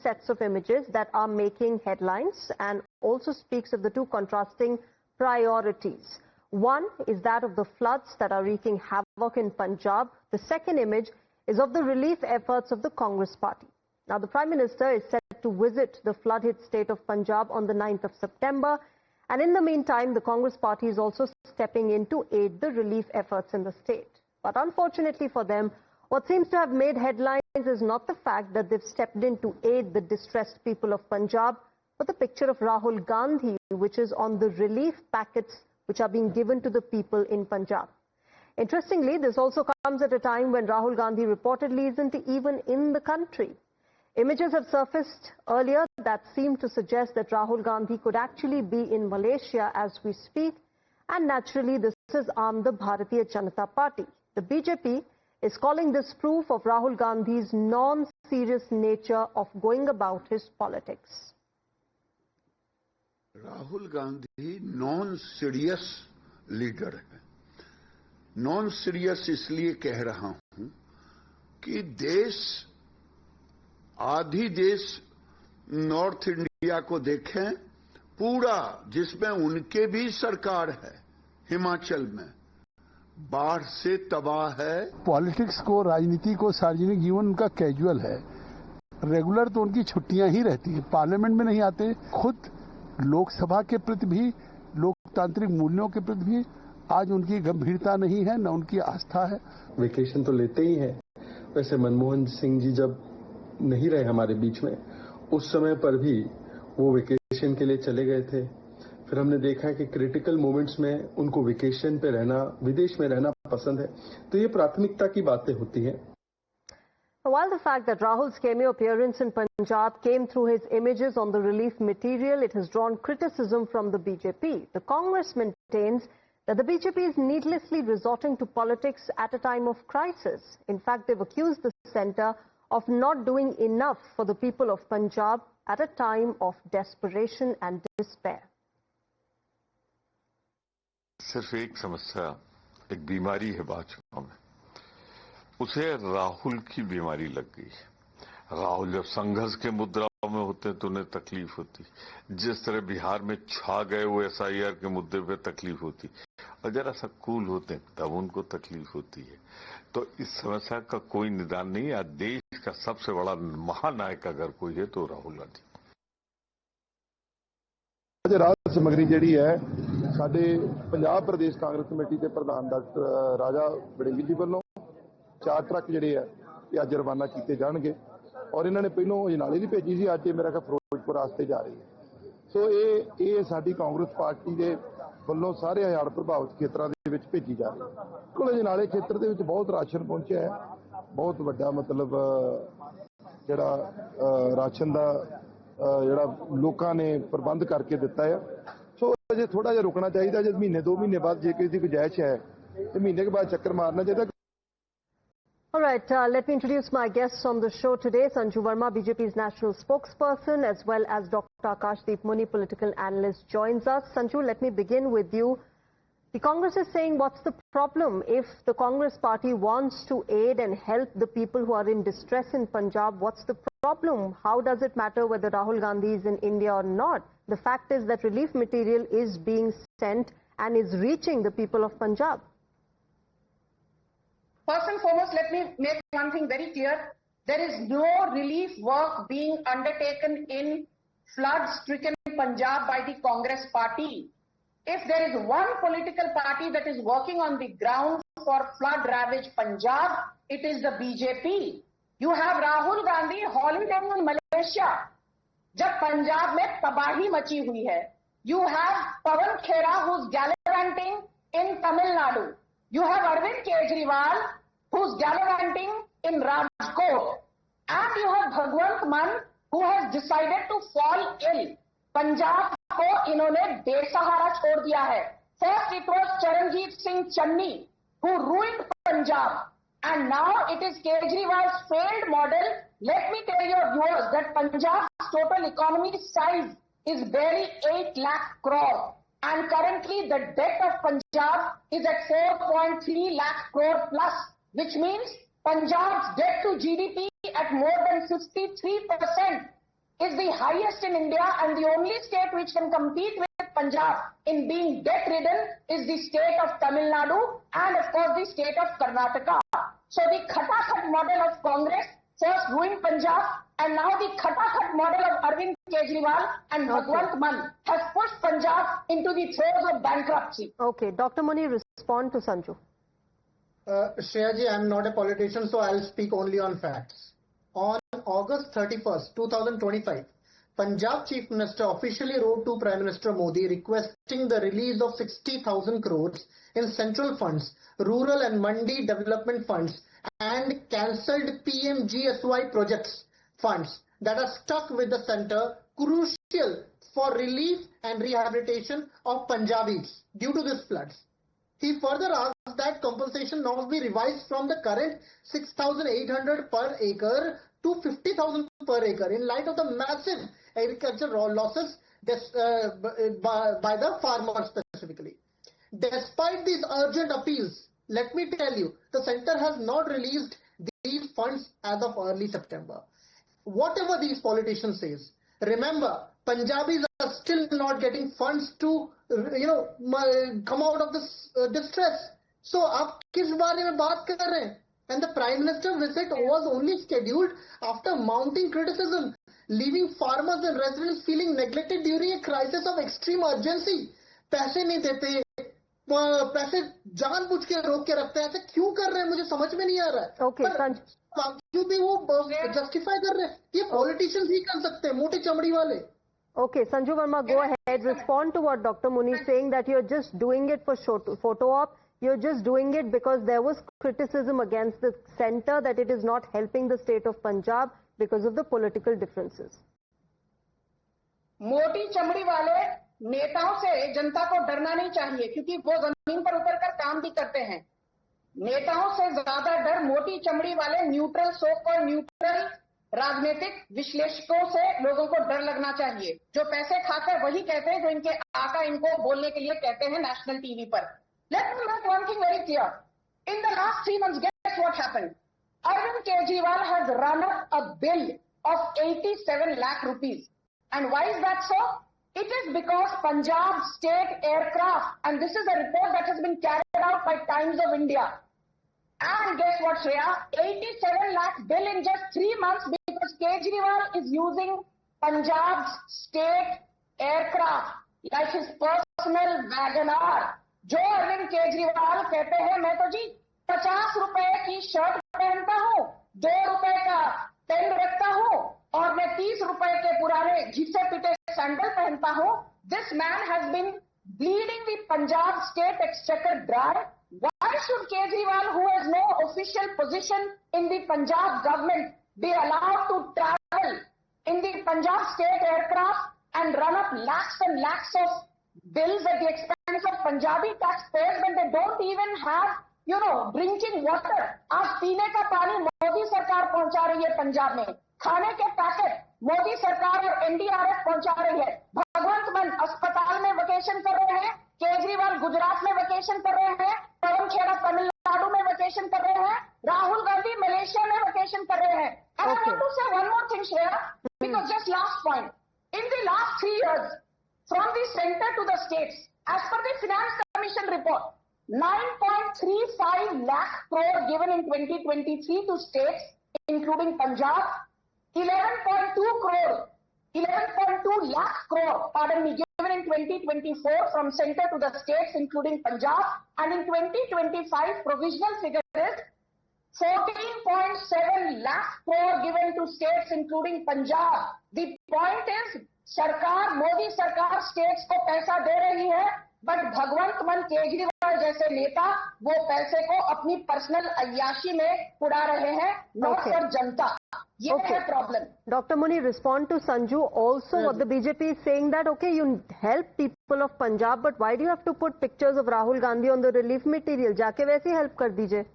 sets of images that are making headlines and also speaks of the two contrasting priorities. One is that of the floods that are wreaking havoc in Punjab. The second image is of the relief efforts of the Congress party. Now, the Prime Minister is set to visit the flood-hit state of Punjab on the 9th of September. And in the meantime, the Congress party is also stepping in to aid the relief efforts in the state. But unfortunately for them, what seems to have made headlines is not the fact that they've stepped in to aid the distressed people of Punjab, but the picture of Rahul Gandhi, which is on the relief packets which are being given to the people in Punjab. Interestingly, this also comes at a time when Rahul Gandhi reportedly isn't even in the country. Images have surfaced earlier that seem to suggest that Rahul Gandhi could actually be in Malaysia as we speak, and naturally this has armed the Bharatiya Janata Party. The BJP is calling this proof of Rahul Gandhi's non-serious nature of going about his politics. Rahul Gandhi non serious leader है। Non serious इसलिए कह रहा हूं कि आधी देश north India को देखें, पूरा जिसमें उनके भी सरकार है, हिमाचल में बाढ़ से तबाह है। पॉलिटिक्स को, राजनीति को, सार्वजनिक जीवन उनका कैजुअल है। रेगुलर तो उनकी छुट्टियां ही रहती है, पार्लियामेंट में नहीं आते। खुद लोकसभा के प्रति भी, लोकतांत्रिक मूल्यों के प्रति भी आज उनकी गंभीरता नहीं है, न उनकी आस्था है। वेकेशन तो लेते ही हैं। वैसे मनमोहन सिंह जी जब नहीं रहे हमारे बीच में, उस समय पर भी वो वेकेशन के लिए चले गए थे। फिर हमने देखा है कि क्रिटिकल मोमेंट्स में उनको वेकेशन पे रहना, विदेश में रहना पसंद है। तो ये प्राथमिकता की बातें होती हैं। While the fact that Rahul's cameo appearance in Punjab came through his images on the relief material, it has drawn criticism from the BJP. The Congress maintains that the BJP is needlessly resorting to politics at a time of crisis. In fact, they've accused the centre of not doing enough for the people of Punjab at a time of desperation and despair. सिर्फ एक समस्या, एक बीमारी है भाजपा में, उसे राहुल की बीमारी लग गई। राहुल जब संघर्ष के मुद्राओं में होते हैं तो उन्हें तकलीफ होती, जिस तरह बिहार में छा गए वो SIR के मुद्दे पे तकलीफ होती, और जरा सा कूल होते हैं तब उनको तकलीफ होती है। तो इस समस्या का कोई निदान नहीं। आज देश का सबसे बड़ा महानायक अगर कोई है तो राहुल गांधी। राहत समग्री जी है साडे पंजाब प्रदेश कांग्रेस कमेटी के प्रधान डॉक्टर राजा वड़िंग जी वालों 4 ट्रक जिहड़े है ये अज रवाना किए जाएंगे, और इन्होंने पहलों अजनाले की भेजी सी, अज मेरा फिरोजपुर रास्ते जा रही है। सो ये साडी कांग्रेस पार्टी के वालों सारे हड़ प्रभावित क्षेत्रों के भेजी जा रही है। बिल्कुल अजनाले क्षेत्र के बहुत राशन पहुंचा है, बहुत वड्डा मतलब जिहड़ा राशन का जिहड़ा लोगों ने प्रबंध करके दिता है। सो अजे थोड़ा जिहा रुकना चाहिए, अजे महीने 2 महीने बाद जे किसी की गुंजाइश है तो महीने के बाद चक्कर मारना चाहिए। All right, let me introduce my guests on the show today. Sanju Verma, BJP's national spokesperson, as well as Dr. Akashdeep Muni, political analyst, joins us. Sanju, let me begin with you. The Congress is saying, what's the problem? If the Congress party wants to aid and help the people who are in distress in Punjab, what's the problem? How does it matter whether Rahul Gandhi is in India or not? The fact is that relief material is being sent and is reaching the people of Punjab. First and foremost, let me make one thing very clear. There is no relief work being undertaken in flood-stricken Punjab by the Congress party. If there is one political party that is working on the ground for flood-ravaged Punjab, it is the BJP. You have Rahul Gandhi holidaying in Malaysia, जब पंजाब में तबाही मची हुई है. You have Pawan Khera who's gallivanting in Tamil Nadu. You have Arvind Kejriwal who's gallivanting in Rajkot. And you have Bhagwant Mann who has decided to fall ill. Punjab को इन्होंने बेसहारा छोड़ दिया है. First it was Charanjit Singh Channi who ruined Punjab. And now it is Kejriwal's failed model. Let me tell your viewers that Punjab's total economy size is barely 8 lakh crore. And currently the debt of Punjab is at 4.3 lakh crore plus, which means Punjab's debt to GDP at more than 53%. is the highest in India, and the only state which can compete with Punjab in being debt-ridden is the state of Tamil Nadu and, of course, the state of Karnataka. So the Khatakhat model of Congress first ruined Punjab, and now the Khatakhat model of Arvind Kejriwal and Bhagwant Mann has pushed Punjab into the throes of bankruptcy. Okay, Dr. Muni, respond to Sanju. Shreya ji, I'm not a politician, so I'll speak only on facts. On August 31st, 2025, Punjab Chief Minister officially wrote to Prime Minister Modi requesting the release of 60,000 crores in central funds, rural and mandi development funds, and cancelled PMGSY projects funds that are stuck with the centre, crucial for relief and rehabilitation of Punjabis due to these floods. He further asked that compensation now be revised from the current 6,800 per acre to 50,000 per acre in light of the massive agricultural losses by the farmers specifically. Despite these urgent appeals, let me tell you, the centre has not released these funds as of early September. Whatever these politicians say, remember, Punjabis are still not getting funds to, come out of this distress. So, आप किस बारे में बात कर रहे हैं? And the Prime Minister visit was only scheduled after mounting criticism, leaving farmers and residents feeling neglected during a crisis of extreme urgency. पैसे नहीं देते, पैसे जानबूझ के रोक के रखते हैं, ऐसे क्यों कर रहे हैं मुझे समझ में नहीं आ रहा है. Okay, क्यों भी वो जस्टिफाई कर रहे हैं? ये पॉलिटिशियंस ही कर सकते हैं, मोटी चमड़ी वाले. Okay, Sanju Verma, go ahead. Respond to what Dr. Muni is saying, that you're just doing it for photo op. You're just doing it because there was criticism against the centre that it is not helping the state of Punjab because of the political differences. मोटी चमड़ी वाले नेताओं से जनता को डरना नहीं चाहिए, क्योंकि वो जमीन पर उतरकर काम भी करते हैं. नेताओं से ज्यादा डर मोटी चमड़ी वाले न्यूट्रल न्यूट्रल राजनीतिक विश्लेषकों से लोगों को डर लगना चाहिए, जो पैसे खाकर वही कहते हैं जो इनके आका इनको बोलने के लिए कहते हैं नेशनल टीवी पर. Let me make one thing very clear. In the last 3 months, guess what happened? Arvind Kejriwal has run up a bill of 87 lakh rupees. And why is that so? It is because Punjab State Aircraft, and this is a report that has been carried out by Times of India. And guess what, Shreya? 87 lakh bill in just 3 months because Kejriwal is using Punjab's state aircraft like his personal Wagoner. जो अरविंद केजरीवाल कहते हैं, मैं तो जी 50 रुपए की shirt पहनता हूँ, 2 रुपए का पेन रखता हूँ और मैं 30 रुपए के पुराने घिसे पिटे सैंडल पहनता हूँ. This man has been bleeding the Punjab state exchequer dry. Why should Kejriwal, who has no official position in the Punjab government, be allowed to travel in the Punjab state aircraft and run up lakhs and lakhs of bills at the expense of Punjabi taxpayers when they don't even have, drinking water? आज पीने का पानी मोदी सरकार पहुंचा रही है पंजाब में, खाने के पैकेट मोदी सरकार और एनडीआरएफ पहुंचा रही है. भगवंत मान अस्पताल में वेकेशन कर रहे हैं, केजरीवाल गुजरात में वेकेशन कर रहे हैं, पवन खेड़ा तमिलनाडु में वेकेशन कर रहे हैं, राहुल गांधी मलेशिया में वेकेशन कर रहे हैं. And I want to say one more thing, Shreya, because just last point. In the last 3 years, from the centre to the states, as per the Finance Commission report, 9.35 lakh crore given in 2023 to states, including Punjab, 11.2 lakh crore, given in 2024 from centre to the states, including Punjab, and in 2025 provisional figure is 14.7 lakh crore given to states, including Punjab. The point is, सरकार, मोदी सरकार states को पैसा दे रही है, but भगवंत मान केजरीवाल जैसे नेता वो पैसे को अपनी पर्सनल अय्याशी में उड़ा रहे हैं, नॉट फॉर जनता. ये है problem. Dr. Muni, respond to Sanju. Also, what the BJP is saying that, okay, you help people of Punjab, but why do you have to put pictures of Rahul Gandhi on the relief material? जाके वैसे help कर दीजिए.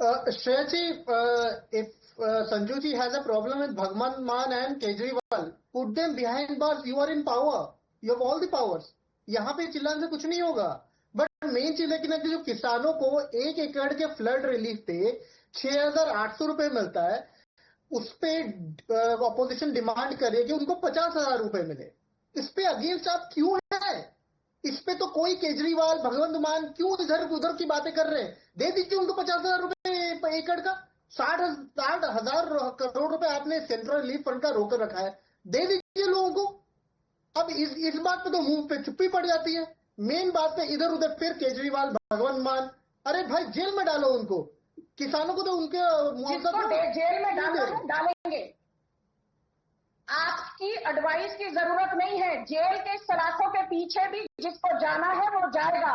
Shreya ji, if Sanju ji has a problem with Bhagwant Mann and Kejriwal, put them behind bars. You are in power. You have all the powers. यहाँ पे चिल्लाने से कुछ नहीं होगा. बट मेन चीज है कि जो किसानों को 1 एकड़ के फ्लड रिलीफ पे 6,800 रुपए मिलता है, उस पे ऑपोजिशन डिमांड कर रही है कि उनको 50,000 रुपए मिले। इस पे अगेंस्ट आप क्यों है? इस पे तो कोई केजरीवाल, भगवंत मान क्यों इधर उधर की बातें कर रहे हैं? दे दीजिए उनको 50,000 रुपए एकड़ का। 60,000 करोड़ रुपए आपने सेंट्रल रिलीफ फंड का रोक रखा है, दे दीजिए लोगों को। अब इस बात पे तो मुंह पे चुप्पी पड़ जाती है। मेन बात पे इधर उधर फिर केजरीवाल, भगवंत मान, अरे भाई जेल में डालो उनको। किसानों को तो उनके जिसको जेल में डालेंगे। आपकी एडवाइस की जरूरत नहीं है। जेल के सलाखों के पीछे भी जिसको जाना है वो जाएगा।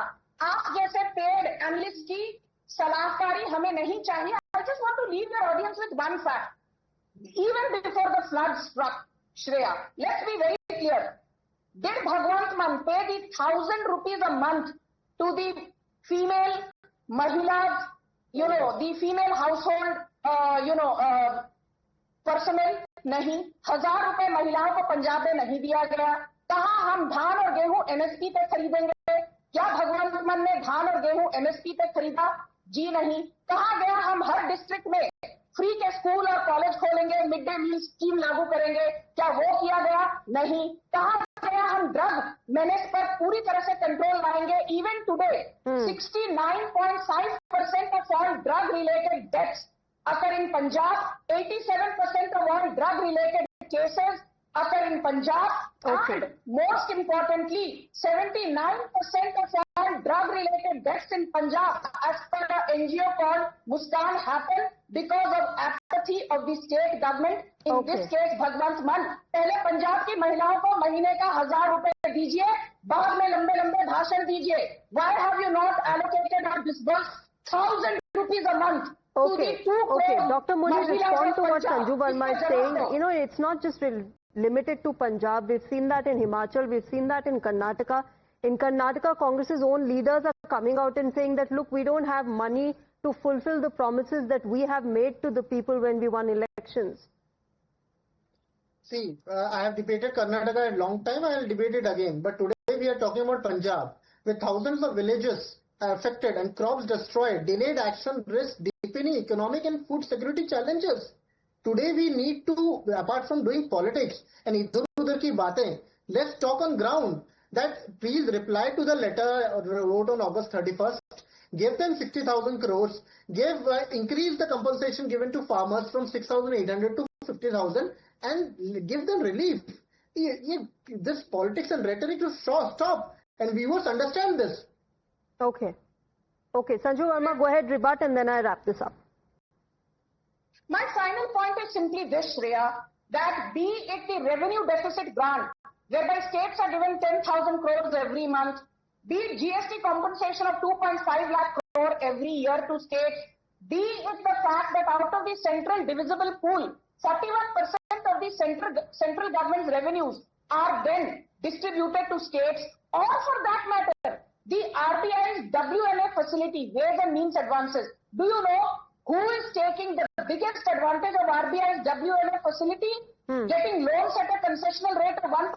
आप जैसे पेड एनालिस्ट की सलाहकारी हमें नहीं चाहिए। I just want to leave your audience with one fact. Even before the flood struck, Shreya, let's be very clear. Did Bhagwant Mann pay the 1,000 rupees a month to the female mahilas, the female household, personnel? नहीं। 1,000 रुपए महिलाओं को पंजाब में नहीं दिया गया। कहां हम धान और गेहूं एमएसपी पे खरीदेंगे? क्या भगवंत मान ने धान और गेहूं एमएसपी पे खरीदा? जी नहीं। कहां गया हम हर डिस्ट्रिक्ट में फ्री के स्कूल और कॉलेज खोलेंगे, मिड डे मील स्कीम लागू करेंगे? क्या वो किया गया? नहीं। कहां गया हम ड्रग मेनेस पर पूरी तरह से कंट्रोल लाएंगे? Even today 69.5% of all drug related deaths occur in Punjab. 87% of all drug related cases occur in Punjab. Okay. And most importantly, 79% of all drug related deaths in Punjab as per the NGO called Muskan happen because of apathy of the state government. In Okay. this case, Bhagwant Mann. पहले पंजाब की महिलाओं को महीने का 1,000 रुपए दीजिए, बाद में लंबे लंबे भाषण दीजिए। Why have you not allocated or disbursed 1,000 rupees a month? Okay, Dr. Muni, respond to what Sanju Verma is saying. It's not just limited to Punjab. We've seen that in Himachal. We've seen that in Karnataka. In Karnataka, Congress's own leaders are coming out and saying that, look, we don't have money to fulfill the promises that we have made to the people when we won elections. See, I have debated Karnataka a long time. I will debate it again. But today we are talking about Punjab, with thousands of villages affected and crops destroyed, delayed action, risk, deepening economic and food security challenges. Today we need to, apart from doing politics and idhar-udhar ki baatein, let's talk on ground. That please reply to the letter wrote on August 31st, give them 60,000 crores, increase the compensation given to farmers from 6,800 to 50,000 and give them relief. This politics and rhetoric to stop, and viewers understand this. Okay, Sanju Verma, go ahead, rebut, and then I wrap this up. My final point is simply this, Shreya, that be it the revenue deficit grant, whereby states are given 10,000 crores every month, be it GST compensation of 2.5 lakh crore every year to states, be it the fact that out of the central divisible pool, 41% of the central government's revenues are then distributed to states, or for that matter, the RBI's WNA facility, Ways and Means Advances. Do you know who is taking the biggest advantage of RBI's WNA facility? Getting loans at a concessional rate of 1%?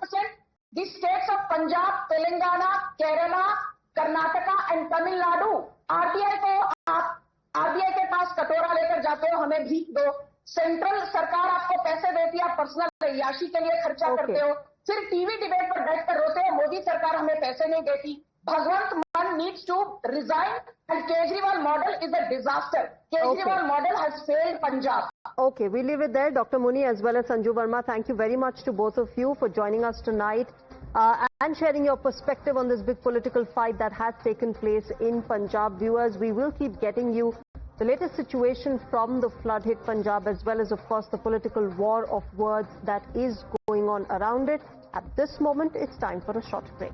The states of Punjab, Telangana, Kerala, Karnataka and Tamil Nadu. RBI के पास कटोरा लेकर जाते हो, हमें भीख दो। Central सरकार आपको पैसे देती है, पर्सनल अय्याशी के लिए खर्चा करते हो, फिर टीवी डिबेट पर बैठकर रोते हो, मोदी सरकार हमें पैसे नहीं देती। Bhagwant Mann needs to resign, and Kejriwal model is a disaster. Kejriwal model has failed Punjab. Okay, we leave it there. Dr. Muni as well as Sanju Verma, thank you very much to both of you for joining us tonight and sharing your perspective on this big political fight that has taken place in Punjab. Viewers, we will keep getting you the latest situation from the flood-hit Punjab, as well as, of course, the political war of words that is going on around it. At this moment, it's time for a short break.